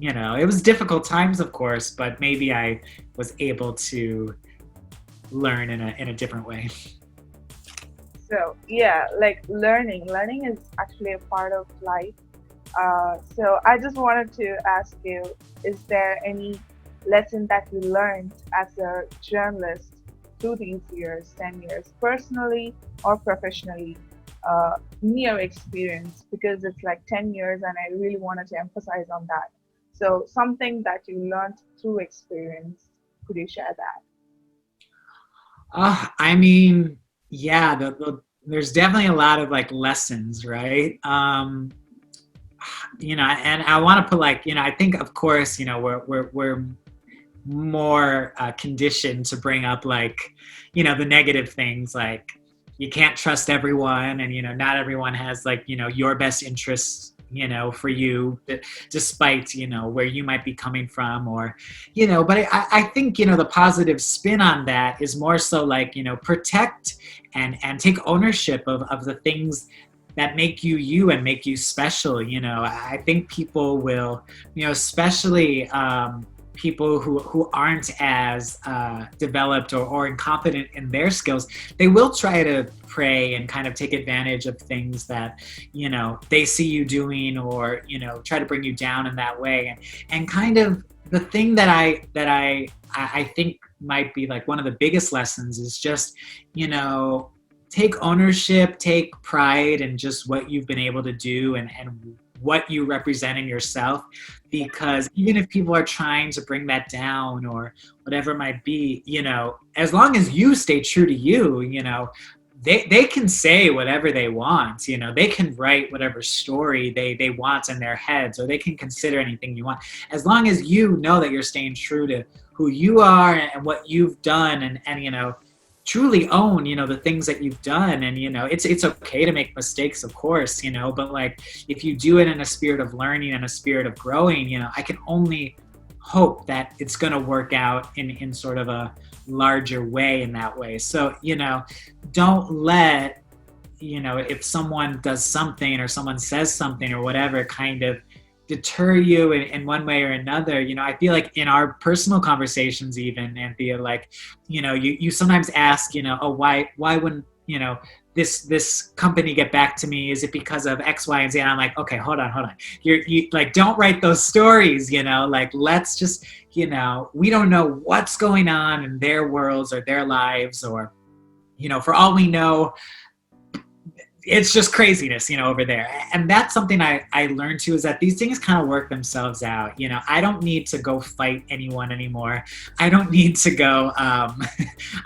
it was difficult times, of course, but maybe I was able to learn in a different way. So yeah, like learning is actually a part of life. So I just wanted to ask you, is there any lesson that you learned as a journalist through these years, 10 years, personally or professionally, near experience? Because it's like 10 years and I really wanted to emphasize on that. So something that you learned through experience, could you share that? I mean, yeah, there's definitely a lot of like lessons, right? And I want to put like, I think of course, we're more conditioned to bring up like, the negative things, like you can't trust everyone, and not everyone has like, your best interests for you, despite where you might be coming from, or but I think the positive spin on that is more so like protect and take ownership of the things that make you you and make you special. I think people will, especially people who aren't as developed or incompetent in their skills, they will try to prey and kind of take advantage of things that they see you doing, or try to bring you down in that way. And kind of the thing that I think might be like one of the biggest lessons is just take ownership, take pride in just what you've been able to do, and what you represent in yourself. Because even if people are trying to bring that down or whatever it might be, as long as you stay true to you, they can say whatever they want. They can write whatever story they want in their heads, or they can consider anything you want, as long as you know that you're staying true to who you are and what you've done, and truly own the things that you've done. And it's okay to make mistakes, of course, but like if you do it in a spirit of learning and a spirit of growing, I can only hope that it's going to work out in sort of a larger way in that way. So don't let if someone does something or someone says something or whatever kind of deter you in one way or another. I feel like in our personal conversations, even, Anthea, like, you sometimes ask, oh, why wouldn't, this company get back to me? Is it because of X, Y, and Z? And I'm like, okay, hold on. You like, don't write those stories, like, let's just, we don't know what's going on in their worlds or their lives, or, for all we know, it's just craziness, over there. And that's something I learned too, is that these things kind of work themselves out. I don't need to go fight anyone anymore. I don't need to go, I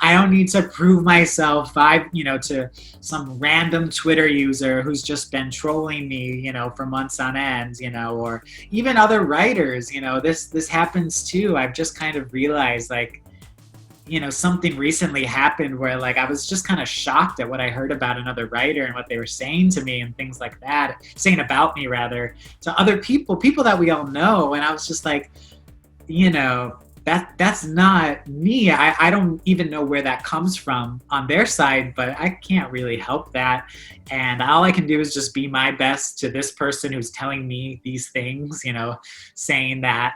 don't need to prove myself to some random Twitter user who's just been trolling me, for months on end, or even other writers. This happens too. I've just kind of realized, like, something recently happened where like I was just kind of shocked at what I heard about another writer and what they were saying to me and things like that, saying about me rather, to other people that we all know. And I was just like, that's not me. I don't even know where that comes from on their side, but I can't really help that. And all I can do is just be my best to this person who's telling me these things, saying that,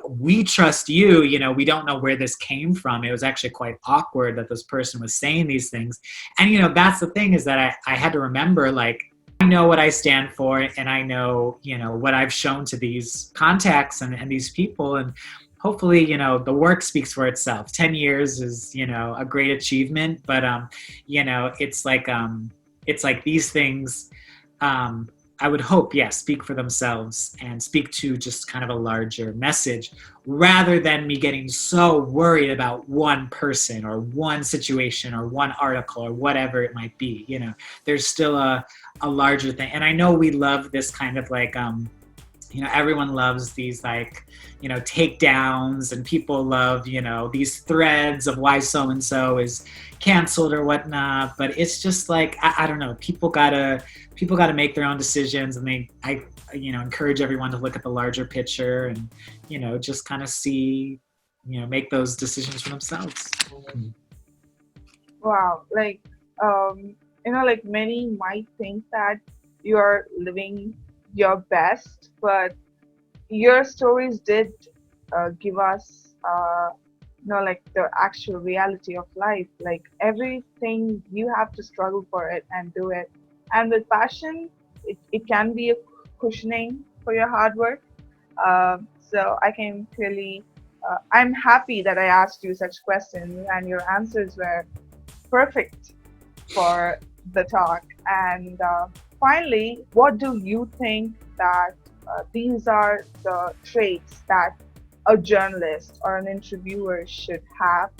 we trust you, we don't know where this came from. It was actually quite awkward that this person was saying these things. And, that's the thing, is that I had to remember, like, I know what I stand for, and I know, what I've shown to these contacts and these people. And hopefully, the work speaks for itself. 10 years is, a great achievement, but, it's like these things, I would hope, speak for themselves and speak to just kind of a larger message, rather than me getting so worried about one person or one situation or one article or whatever it might be. There's still a larger thing. And I know we love this kind of like, everyone loves these like, takedowns, and people love, these threads of why so and so is canceled or whatnot. But it's just like, I don't know, people gotta make their own decisions, and I encourage everyone to look at the larger picture and, just kind of see, make those decisions for themselves. Wow, like like many might think that you're living your best, but your stories did give us like the actual reality of life. Like everything, you have to struggle for it and do it. And with passion, it can be a cushioning for your hard work. So I can clearly, I'm happy that I asked you such questions, and your answers were perfect for the talk. And finally, what do you think that these are the traits that a journalist or an interviewer should have,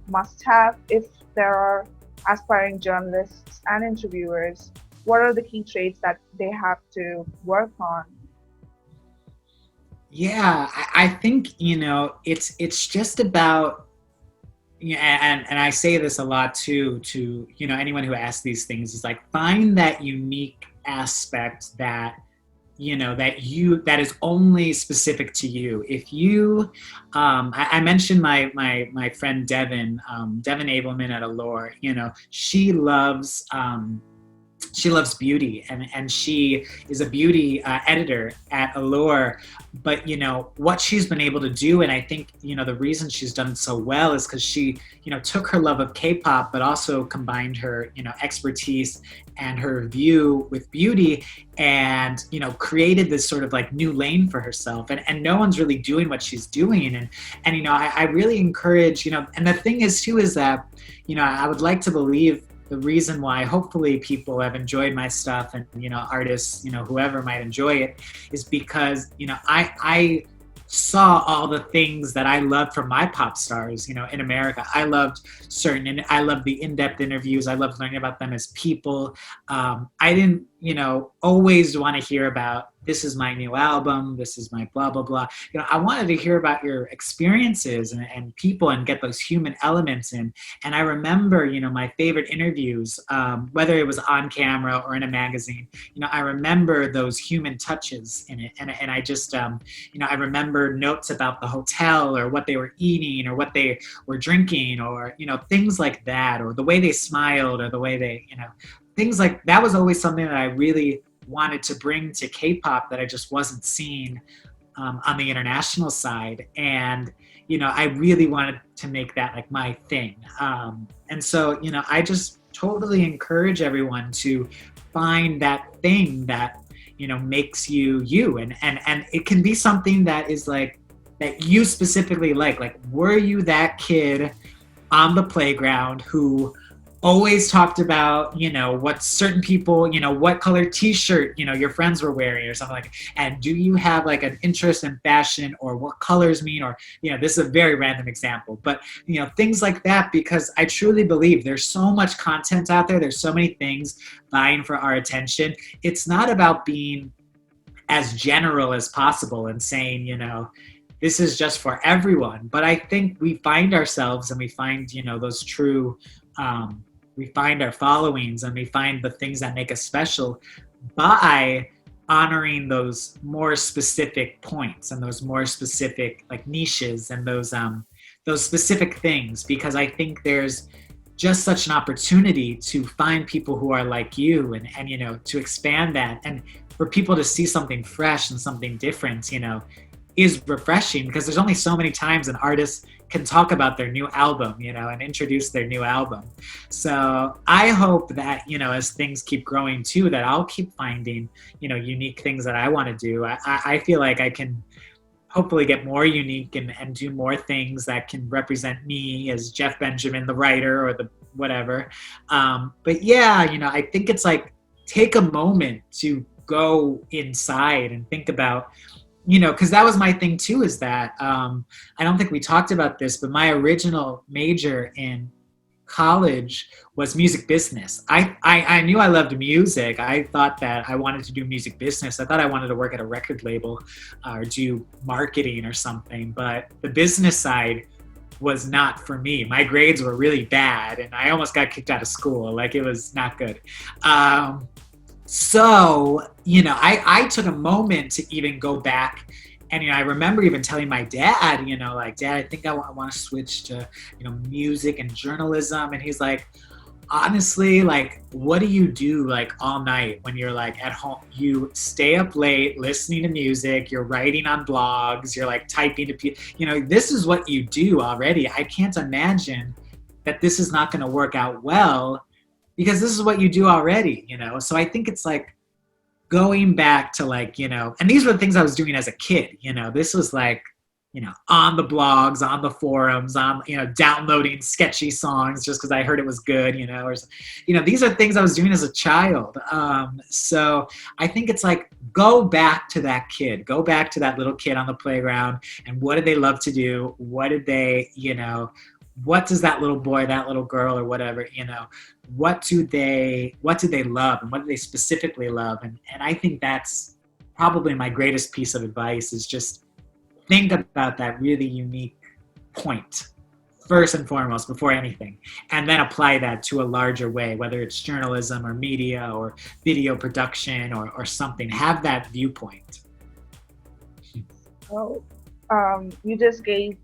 must have, if there are aspiring journalists and interviewers? What are the key traits that they have to work on? Yeah, I think, it's just about, and I say this a lot too to, anyone who asks these things, is like, find that unique aspect that, that is only specific to you. If you, I mentioned my friend Devin Abelman at Allure. She loves beauty, and she is a beauty editor at Allure. But what she's been able to do, and I think the reason she's done so well, is because she took her love of K-pop, but also combined her expertise and her view with beauty, and created this sort of like new lane for herself. And no one's really doing what she's doing. And I really encourage, and the thing is too, is that I would like to believe the reason why hopefully people have enjoyed my stuff, and artists, whoever might enjoy it, is because I saw all the things that I loved from my pop stars, in America. I loved the in-depth interviews. I loved learning about them as people. I didn't, always want to hear about, this is my new album, this is my blah, blah, blah. I wanted to hear about your experiences and people, and get those human elements in. And I remember, my favorite interviews, whether it was on camera or in a magazine, I remember those human touches in it. And I just, I remember notes about the hotel, or what they were eating, or what they were drinking, or, things like that, or the way they smiled, or the way they, things like that was always something that I really wanted to bring to K-pop, that I just wasn't seeing on the international side. And I really wanted to make that like my thing. And so I just totally encourage everyone to find that thing that makes you you. And it can be something that is like, that you specifically like, were you that kid on the playground who always talked about, what certain people, what color t-shirt, your friends were wearing, or something like that. And do you have like an interest in fashion, or what colors mean, or, this is a very random example, but, things like that, because I truly believe there's so much content out there. There's so many things vying for our attention. It's not about being as general as possible and saying, this is just for everyone. But I think we find ourselves, and we find, those true, we find our followings, and we find the things that make us special by honoring those more specific points, and those more specific like niches, and those specific things, because I think there's just such an opportunity to find people who are like you, and to expand that, and for people to see something fresh and something different, is refreshing, because there's only so many times an artist can talk about their new album, and introduce their new album. So I hope that, as things keep growing too, that I'll keep finding, unique things that I want to do. I feel like I can hopefully get more unique, and do more things that can represent me as Jeff Benjamin, the writer, or the whatever. But yeah, I think it's like, take a moment to go inside and think about, because that was my thing too, is that I don't think we talked about this, but my original major in college was music business. I knew I loved music. I thought that I wanted to do music business. I thought I wanted to work at a record label or do marketing or something. But the business side was not for me. My grades were really bad and I almost got kicked out of school. Like, it was not good. So, I took a moment to even go back. And, I remember even telling my dad, like, Dad, I think I want to switch to, music and journalism. And he's like, honestly, like, what do you do like all night when you're like at home? You stay up late listening to music, you're writing on blogs, you're like typing to people, this is what you do already. I can't imagine that this is not going to work out well because this is what you do already, So I think it's like, going back to like, and these were the things I was doing as a kid, this was like, on the blogs, on the forums, on, downloading sketchy songs just because I heard it was good, or, these are things I was doing as a child. So I think it's like, go back to that kid, go back to that little kid on the playground and what did they love to do? What did they, what does that little boy, that little girl or whatever, what do they love and what do they specifically love? And I think that's probably my greatest piece of advice is just think about that really unique point first and foremost before anything, and then apply that to a larger way, whether it's journalism or media or video production or something. Have that viewpoint. Oh, you just gave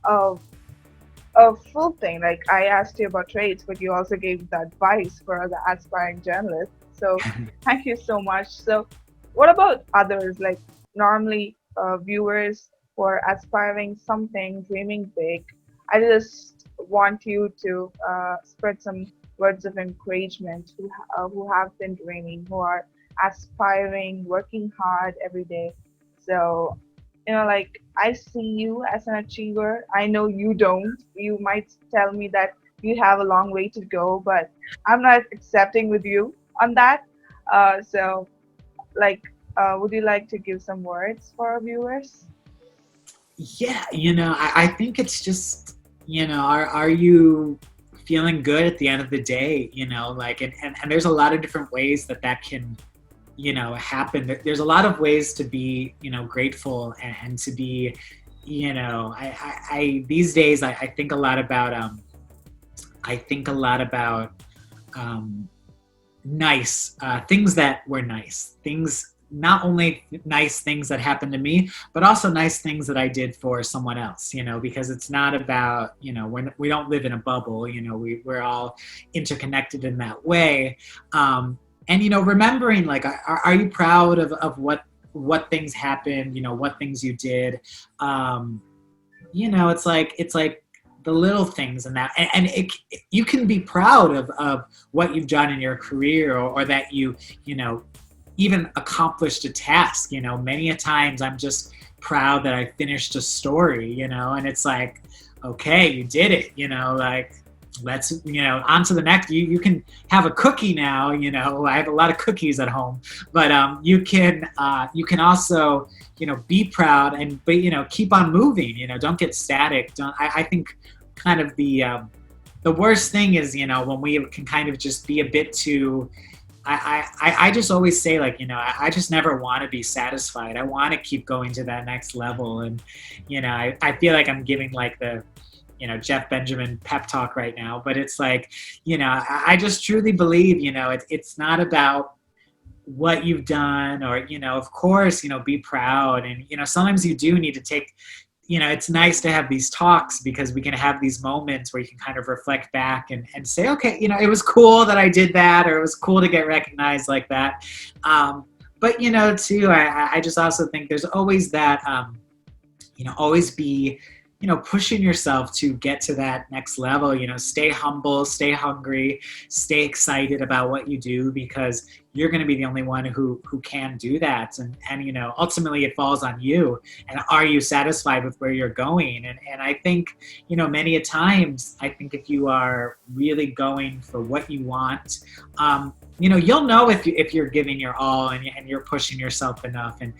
a full thing. Like, I asked you about trades, but you also gave the advice for the aspiring journalists. So thank you so much. So what about others? Like, normally viewers who are aspiring something, dreaming big, I just want you to spread some words of encouragement who have been dreaming, who are aspiring, working hard every day. So, like, I see you as an achiever. I know you don't. You might tell me that you have a long way to go, but I'm not accepting with you on that. So, like, would you like to give some words for our viewers? Yeah, I think it's just, are you feeling good at the end of the day? Like, and there's a lot of different ways that can, happen. There's a lot of ways to be, grateful and to be, I these days I think a lot about, nice things that were nice things, not only nice things that happened to me, but also nice things that I did for someone else, because it's not about, we don't live in a bubble, we're all interconnected in that way. And, remembering, like, are you proud of what things happened, what things you did? It's like the little things and that, and you can be proud of what you've done in your career or that you even accomplished a task. Many a times I'm just proud that I finished a story, and it's like, okay, you did it, like, let's, on to the next. You can have a cookie now, I have a lot of cookies at home, but you can also, be proud but keep on moving, don't get static. I think kind of the worst thing is, when we can kind of just be a bit too, I just always say, like, I just never want to be satisfied. I want to keep going to that next level. And, I feel like I'm giving like the, Jeff Benjamin pep talk right now, but it's like, I just truly believe, it's not about what you've done or, of course, be proud. And, sometimes you do need to take, it's nice to have these talks because we can have these moments where you can kind of reflect back and say, okay, it was cool that I did that, or it was cool to get recognized like that. But, too, I just also think there's always that, always be, pushing yourself to get to that next level, stay humble, stay hungry, stay excited about what you do, because you're going to be the only one who can do that. And ultimately it falls on you. And are you satisfied with where you're going? And I think, many a times, I think if you are really going for what you want, you'll know if you're giving your all and you're pushing yourself enough. And,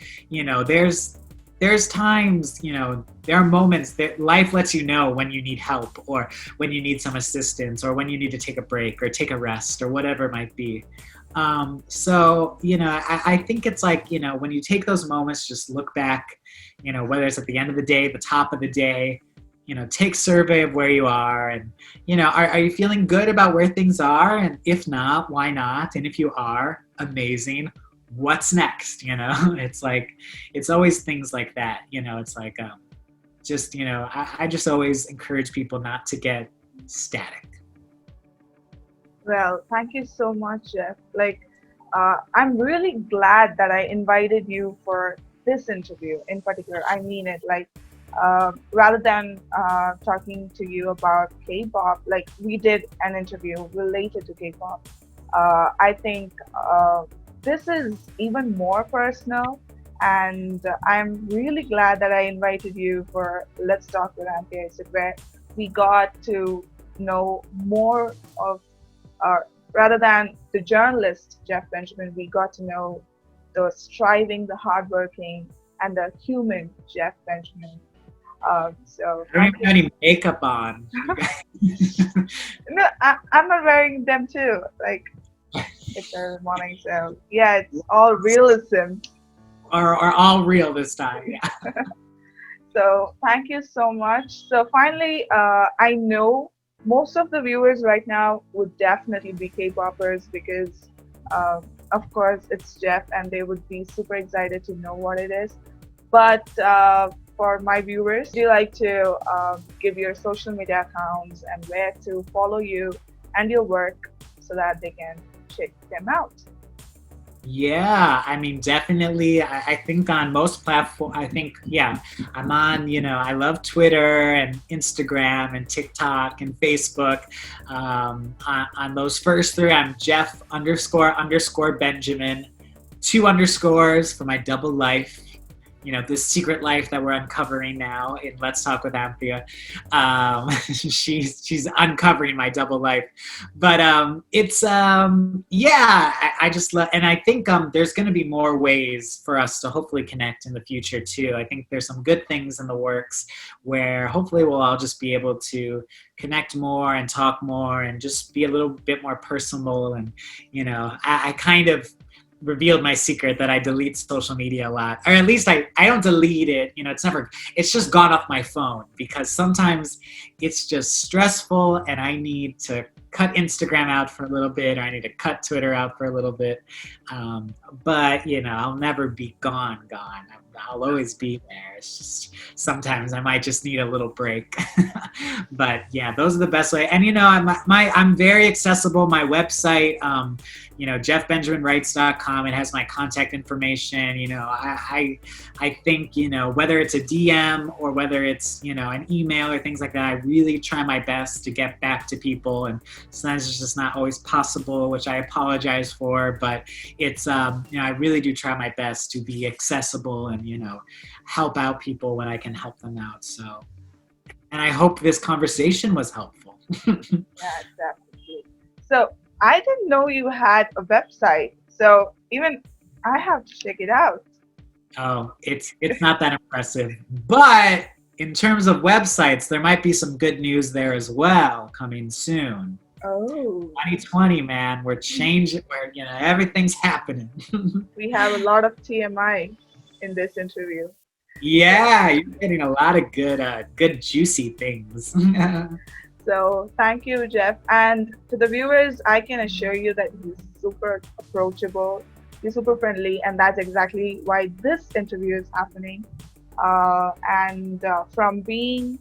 there's times, there are moments that life lets you know when you need help, or when you need some assistance, or when you need to take a break or take a rest, or whatever it might be. So, I think it's like, when you take those moments, just look back, whether it's at the end of the day, the top of the day, take survey of where you are, and, are you feeling good about where things are? And if not, why not? And if you are, amazing. What's next? It's like, it's always things like that. It's like, just, I just always encourage people not to get static. Well, thank you so much, Jeff. I'm really glad that I invited you for this interview in particular. I mean it. Rather than talking to you about K-pop, like we did an interview related to K-pop. I think this is even more personal, and I'm really glad that I invited you for Let's Talk with Anthea Isaac, where we got to know more of, rather than the journalist Jeff Benjamin, we got to know the striving, the hardworking, and the human Jeff Benjamin. So I don't even have any makeup on. No, I'm not wearing them too. It's early morning, so yeah, it's all realism. Are all real this time. Yeah. So thank you so much. So finally, I know most of the viewers right now would definitely be K-popers because, of course, it's Jeff, and they would be super excited to know what it is. But for my viewers, do you like to give your social media accounts and where to follow you and your work so that they can check them out? Yeah, I mean, definitely. I think on most platforms, I'm on, I love Twitter and Instagram and TikTok and Facebook. On those first three, I'm Jeff __ Benjamin, 2 underscores for my double life. This secret life that we're uncovering now in Let's Talk with Anthea. She's uncovering my double life. But it's, I just love, and I think there's going to be more ways for us to hopefully connect in the future too. I think there's some good things in the works where hopefully we'll all just be able to connect more and talk more and just be a little bit more personal. And, I kind of revealed my secret that I delete social media a lot, or at least I don't delete it. It's just gone off my phone because sometimes it's just stressful and I need to cut Instagram out for a little bit, or I need to cut Twitter out for a little bit. But I'll never be gone. I'll always be there. It's just sometimes I might just need a little break. But yeah, those are the best way. And I'm very accessible. My website, jeffbenjaminwrites.com. It has my contact information. I think whether it's a DM or whether it's an email or things like that, I really try my best to get back to people. And sometimes it's just not always possible, which I apologize for. But it's I really do try my best to be accessible and help out people when I can help them out. So, and I hope this conversation was helpful. Yeah, definitely. So I didn't know you had a website, so even I have to check it out. Oh, it's not that impressive, but in terms of websites, there might be some good news there as well coming soon. Oh, 2020, man, we're changing. Everything's happening. We have a lot of TMI in this interview. Yeah, you're getting a lot of good juicy things. So thank you, Jeff. And to the viewers, I can assure you that he's super approachable, he's super friendly, and that's exactly why this interview is happening. From being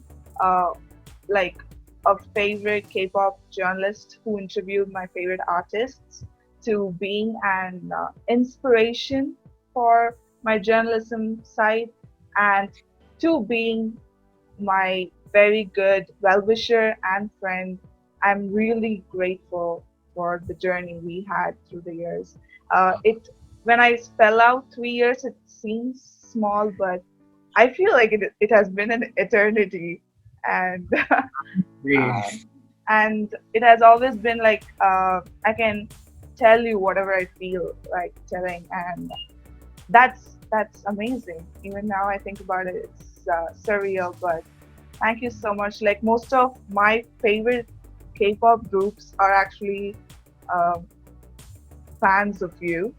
like a favorite K-pop journalist who interviewed my favorite artists to being an inspiration for my journalism side, and to being my very good well-wisher and friend. I'm really grateful for the journey we had through the years. When I spell out 3 years, it seems small, but I feel like it has been an eternity, and and it has always been I can tell you whatever I feel like telling, and that's amazing. Even now I think about it, it's surreal. But thank you so much. Like most of my favorite K-pop groups are actually um, fans of you.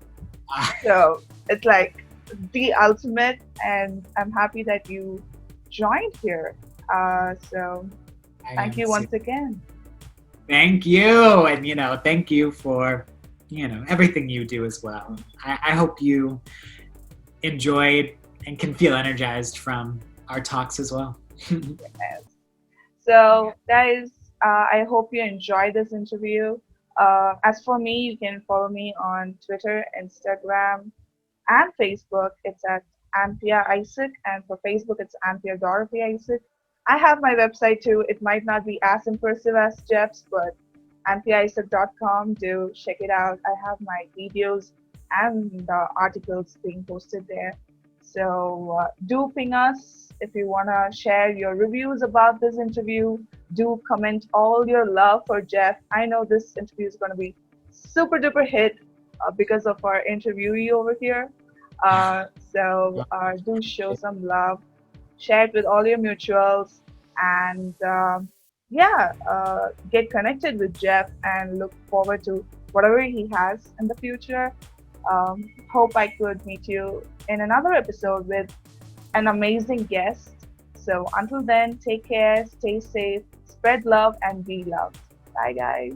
Ah, So it's like the ultimate, and I'm happy that you joined here. So I thank am you too. once again. Thank you. And, thank you for, everything you do as well. I hope you enjoyed and can feel energized from our talks as well. Yes. Yeah. So, guys, I hope you enjoyed this interview. As for me, you can follow me on Twitter, Instagram, and Facebook. It's at Anthea Isaac, and for Facebook, it's Anthea Dorothy Isaac. I have my website too. It might not be as impressive as Jeff's, but antheaisaac.com. Do check it out. I have my videos and articles being posted there. So do ping us if you want to share your reviews about this interview. Do comment all your love for Jeff. I know this interview is going to be super duper hit because of our interviewee over here. Do show some love, share it with all your mutuals, and get connected with Jeff and look forward to whatever he has in the future. Hope I could meet you in another episode with an amazing guest. So until then, take care, stay safe, spread love, and be loved. Bye, guys.